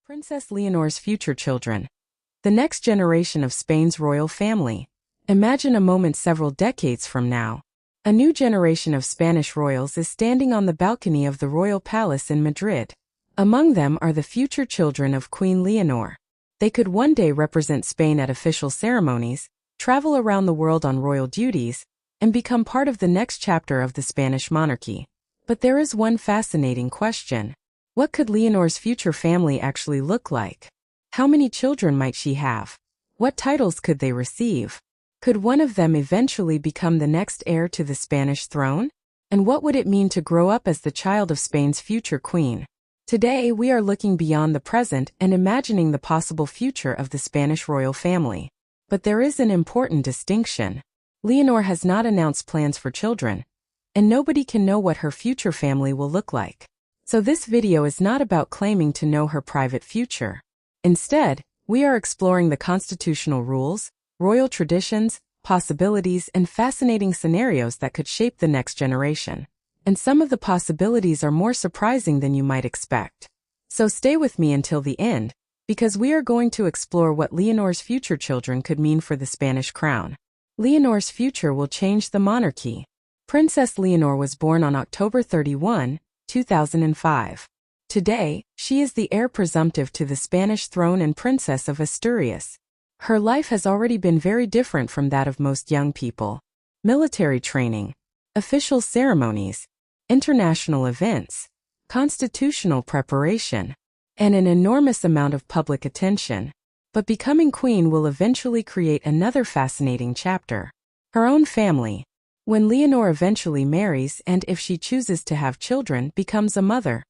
Princess Leonor's future children. The next generation of Spain's royal family. Imagine a moment several decades from now. A new generation of Spanish royals is standing on the balcony of the royal palace in Madrid. Among them are the future children of Queen Leonor. They could one day represent Spain at official ceremonies, travel around the world on royal duties, and become part of the next chapter of the Spanish monarchy. But there is one fascinating question. What could Leonor's future family actually look like? How many children might she have? What titles could they receive? Could one of them eventually become the next heir to the Spanish throne? And what would it mean to grow up as the child of Spain's future queen? Today, we are looking beyond the present and imagining the possible future of the Spanish royal family. But there is an important distinction. Leonor has not announced plans for children, and nobody can know what her future family will look like. So this video is not about claiming to know her private future. Instead, we are exploring the constitutional rules, royal traditions, possibilities, and fascinating scenarios that could shape the next generation. And some of the possibilities are more surprising than you might expect. So stay with me until the end, because we are going to explore what Leonor's future children could mean for the Spanish crown. Leonor's future will change the monarchy. Princess Leonor was born on October 31, 2005. Today, she is the heir presumptive to the Spanish throne and Princess of Asturias. Her life has already been very different from that of most young people. Military training, official ceremonies, international events, constitutional preparation, and an enormous amount of public attention. But becoming queen will eventually create another fascinating chapter. Her own family. When Leonor eventually marries and, if she chooses to have children, becomes a mother,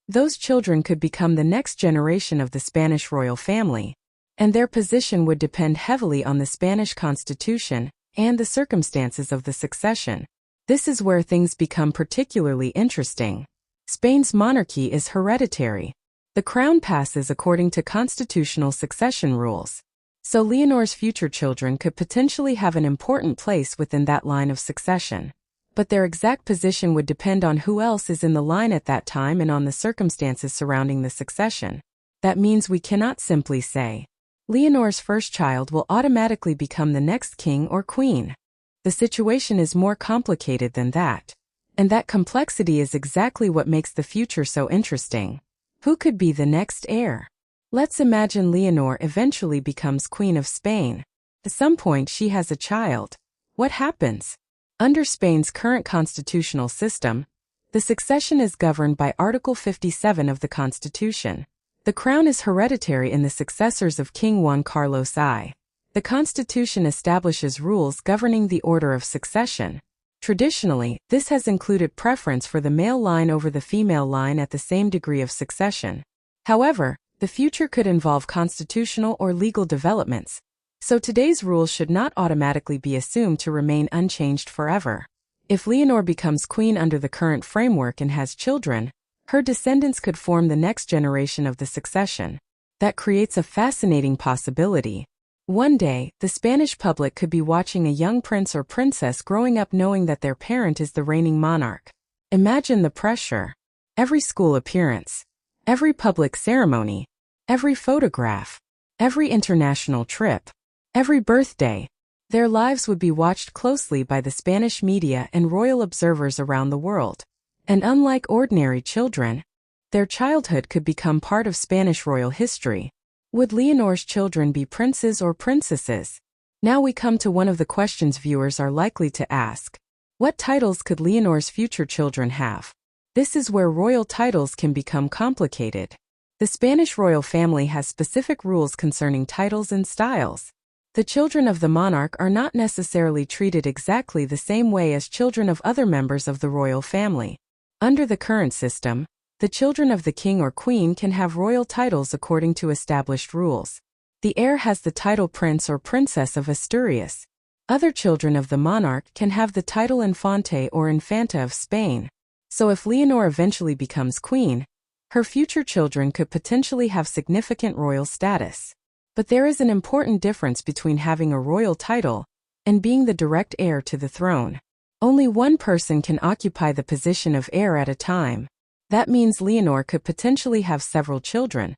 those children could become the next generation of the Spanish royal family, and their position would depend heavily on the Spanish constitution and the circumstances of the succession. This is where things become particularly interesting. Spain's monarchy is hereditary. The crown passes according to constitutional succession rules. So Leonor's future children could potentially have an important place within that line of succession. But their exact position would depend on who else is in the line at that time and on the circumstances surrounding the succession. That means we cannot simply say, Leonor's first child will automatically become the next king or queen. The situation is more complicated than that. And that complexity is exactly what makes the future so interesting. Who could be the next heir? Let's imagine Leonor eventually becomes Queen of Spain. At some point she has a child. What happens? Under Spain's current constitutional system, the succession is governed by Article 57 of the Constitution. The crown is hereditary in the successors of King Juan Carlos I. The Constitution establishes rules governing the order of succession. Traditionally, this has included preference for the male line over the female line at the same degree of succession. However, the future could involve constitutional or legal developments, so today's rules should not automatically be assumed to remain unchanged forever. If Leonor becomes queen under the current framework and has children, her descendants could form the next generation of the succession. That creates a fascinating possibility. One day, the Spanish public could be watching a young prince or princess growing up knowing that their parent is the reigning monarch. Imagine the pressure. Every school appearance, every public ceremony, every photograph, every international trip, every birthday. Their lives would be watched closely by the Spanish media and royal observers around the world. And unlike ordinary children, their childhood could become part of Spanish royal history. Would Leonor's children be princes or princesses? Now we come to one of the questions viewers are likely to ask. What titles could Leonor's future children have? This is where royal titles can become complicated. The Spanish royal family has specific rules concerning titles and styles. The children of the monarch are not necessarily treated exactly the same way as children of other members of the royal family. Under the current system, the children of the king or queen can have royal titles according to established rules. The heir has the title Prince or Princess of Asturias. Other children of the monarch can have the title Infante or Infanta of Spain. So if Leonor eventually becomes queen, her future children could potentially have significant royal status. But there is an important difference between having a royal title and being the direct heir to the throne. Only one person can occupy the position of heir at a time. That means Leonor could potentially have several children,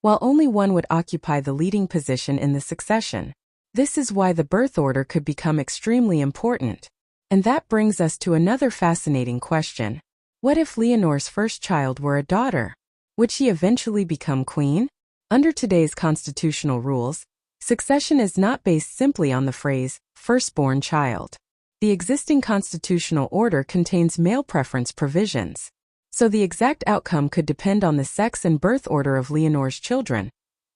while only one would occupy the leading position in the succession. This is why the birth order could become extremely important. And that brings us to another fascinating question. What if Leonor's first child were a daughter? Would she eventually become queen? Under today's constitutional rules, succession is not based simply on the phrase, firstborn child. The existing constitutional order contains male preference provisions. So the exact outcome could depend on the sex and birth order of Leonor's children,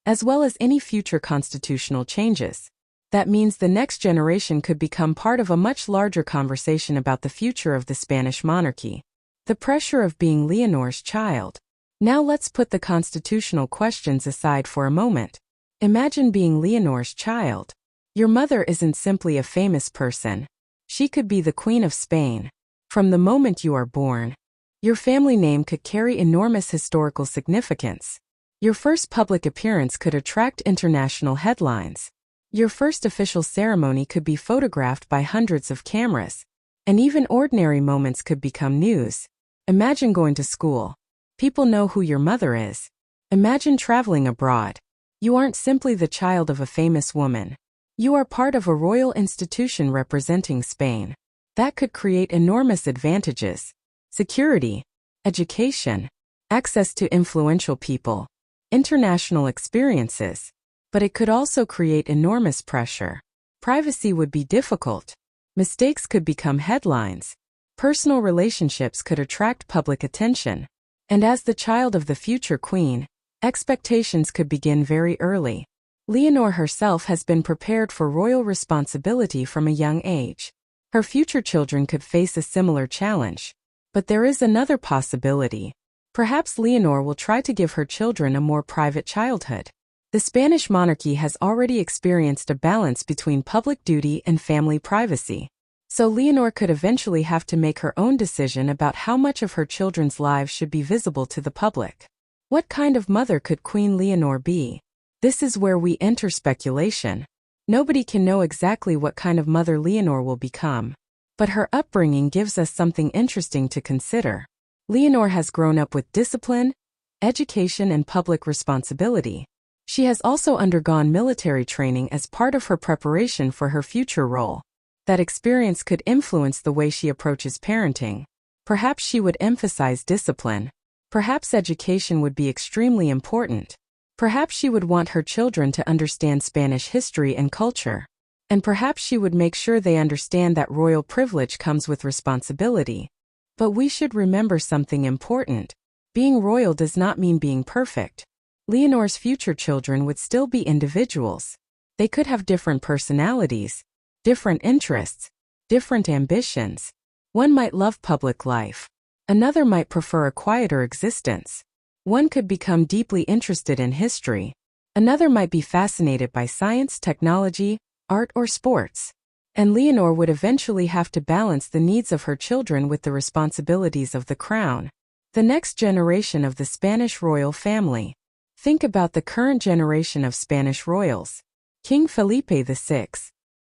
as well as any future constitutional changes. That means the next generation could become part of a much larger conversation about the future of the Spanish monarchy. The pressure of being Leonor's child. Now let's put the constitutional questions aside for a moment. Imagine being Leonor's child. Your mother isn't simply a famous person. She could be the Queen of Spain. From the moment you are born, your family name could carry enormous historical significance. Your first public appearance could attract international headlines. Your first official ceremony could be photographed by hundreds of cameras, and even ordinary moments could become news. Imagine going to school. People know who your mother is. Imagine traveling abroad. You aren't simply the child of a famous woman. You are part of a royal institution representing Spain. That could create enormous advantages. Security, education, access to influential people, international experiences. But it could also create enormous pressure. Privacy would be difficult. Mistakes could become headlines. Personal relationships could attract public attention. And as the child of the future queen, expectations could begin very early. Leonor herself has been prepared for royal responsibility from a young age. Her future children could face a similar challenge. But there is another possibility. Perhaps Leonor will try to give her children a more private childhood. The Spanish monarchy has already experienced a balance between public duty and family privacy. So Leonor could eventually have to make her own decision about how much of her children's lives should be visible to the public. What kind of mother could Queen Leonor be? This is where we enter speculation. Nobody can know exactly what kind of mother Leonor will become. But her upbringing gives us something interesting to consider. Leonor has grown up with discipline, education, and public responsibility. She has also undergone military training as part of her preparation for her future role. That experience could influence the way she approaches parenting. Perhaps she would emphasize discipline. Perhaps education would be extremely important. Perhaps she would want her children to understand Spanish history and culture. And perhaps she would make sure they understand that royal privilege comes with responsibility. But we should remember something important. Being royal does not mean being perfect. Leonor's future children would still be individuals. They could have different personalities, different interests, different ambitions. One might love public life. Another might prefer a quieter existence. One could become deeply interested in history. Another might be fascinated by science, technology, art, or sports. And Leonor would eventually have to balance the needs of her children with the responsibilities of the crown. The next generation of the Spanish royal family. Think about the current generation of Spanish royals. King Felipe VI,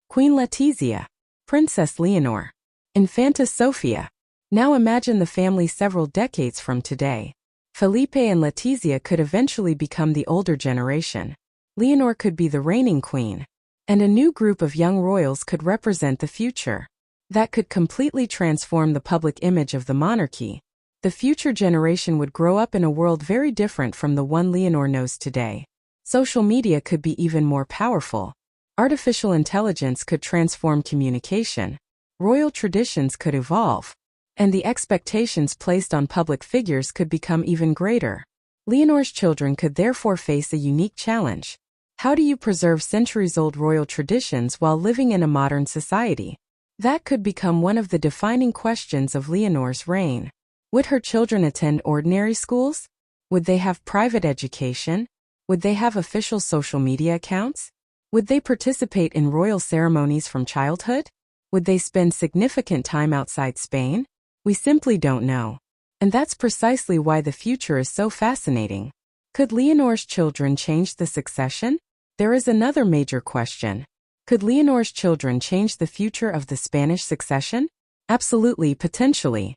Queen Letizia, Princess Leonor, Infanta Sofia. Now imagine the family several decades from today. Felipe and Letizia could eventually become the older generation. Leonor could be the reigning queen. And a new group of young royals could represent the future. That could completely transform the public image of the monarchy. The future generation would grow up in a world very different from the one Leonor knows today. Social media could be even more powerful. Artificial intelligence could transform communication. Royal traditions could evolve. And the expectations placed on public figures could become even greater. Leonor's children could therefore face a unique challenge. How do you preserve centuries-old royal traditions while living in a modern society? That could become one of the defining questions of Leonor's reign. Would her children attend ordinary schools? Would they have private education? Would they have official social media accounts? Would they participate in royal ceremonies from childhood? Would they spend significant time outside Spain? We simply don't know. And that's precisely why the future is so fascinating. Could Leonor's children change the succession? There is another major question. Could Leonor's children change the future of the Spanish succession? Absolutely, potentially.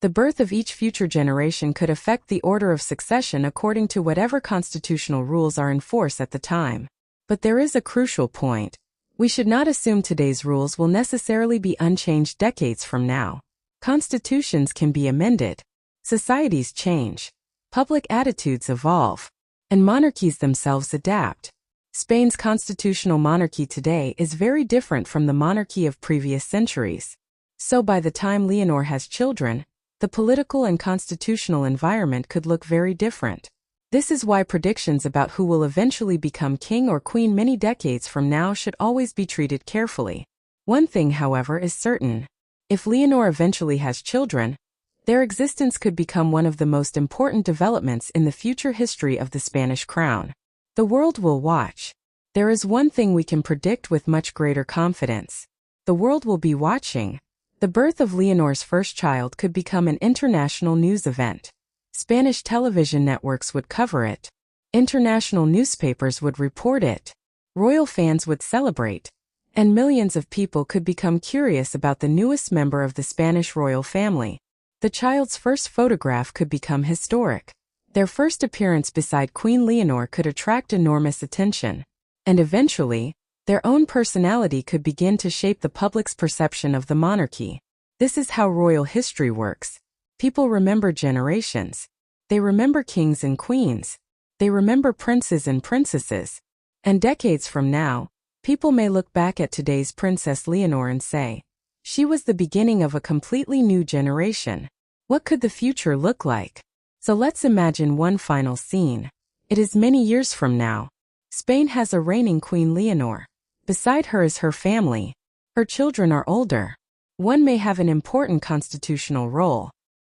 The birth of each future generation could affect the order of succession according to whatever constitutional rules are in force at the time. But there is a crucial point. We should not assume today's rules will necessarily be unchanged decades from now. Constitutions can be amended. Societies change. Public attitudes evolve. And monarchies themselves adapt. Spain's constitutional monarchy today is very different from the monarchy of previous centuries. So by the time Leonor has children, the political and constitutional environment could look very different. This is why predictions about who will eventually become king or queen many decades from now should always be treated carefully. One thing, however, is certain. If Leonor eventually has children, their existence could become one of the most important developments in the future history of the Spanish crown. The world will watch. There is one thing we can predict with much greater confidence. The world will be watching. The birth of Leonor's first child could become an international news event. Spanish television networks would cover it. International newspapers would report it. Royal fans would celebrate. And millions of people could become curious about the newest member of the Spanish royal family. The child's first photograph could become historic. Their first appearance beside Queen Leonor could attract enormous attention. And eventually, their own personality could begin to shape the public's perception of the monarchy. This is how royal history works. People remember generations. They remember kings and queens. They remember princes and princesses. And decades from now, people may look back at today's Princess Leonor and say, she was the beginning of a completely new generation. What could the future look like? So let's imagine one final scene. It is many years from now. Spain has a reigning Queen Leonor. Beside her is her family. Her children are older. One may have an important constitutional role.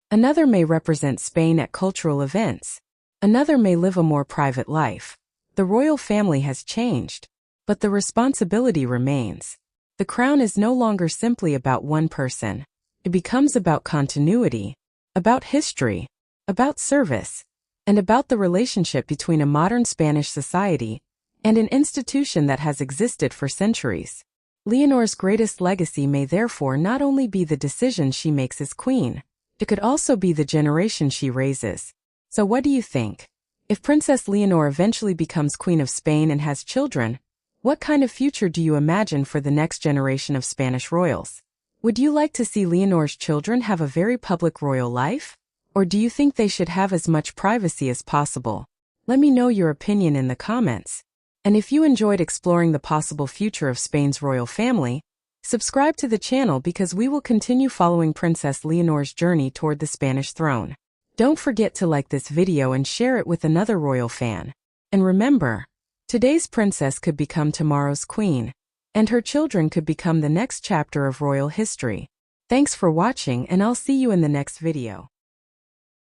Another may represent Spain at cultural events. Another may live a more private life. The royal family has changed, but the responsibility remains. The crown is no longer simply about one person. It becomes about continuity, about history, about service, and about the relationship between a modern Spanish society and an institution that has existed for centuries. Leonor's greatest legacy may therefore not only be the decision she makes as queen, it could also be the generation she raises. So what do you think? If Princess Leonor eventually becomes Queen of Spain and has children, what kind of future do you imagine for the next generation of Spanish royals? Would you like to see Leonor's children have a very public royal life? Or do you think they should have as much privacy as possible? Let me know your opinion in the comments. And if you enjoyed exploring the possible future of Spain's royal family, subscribe to the channel because we will continue following Princess Leonor's journey toward the Spanish throne. Don't forget to like this video and share it with another royal fan. And remember, today's princess could become tomorrow's queen, and her children could become the next chapter of royal history. Thanks for watching, and I'll see you in the next video.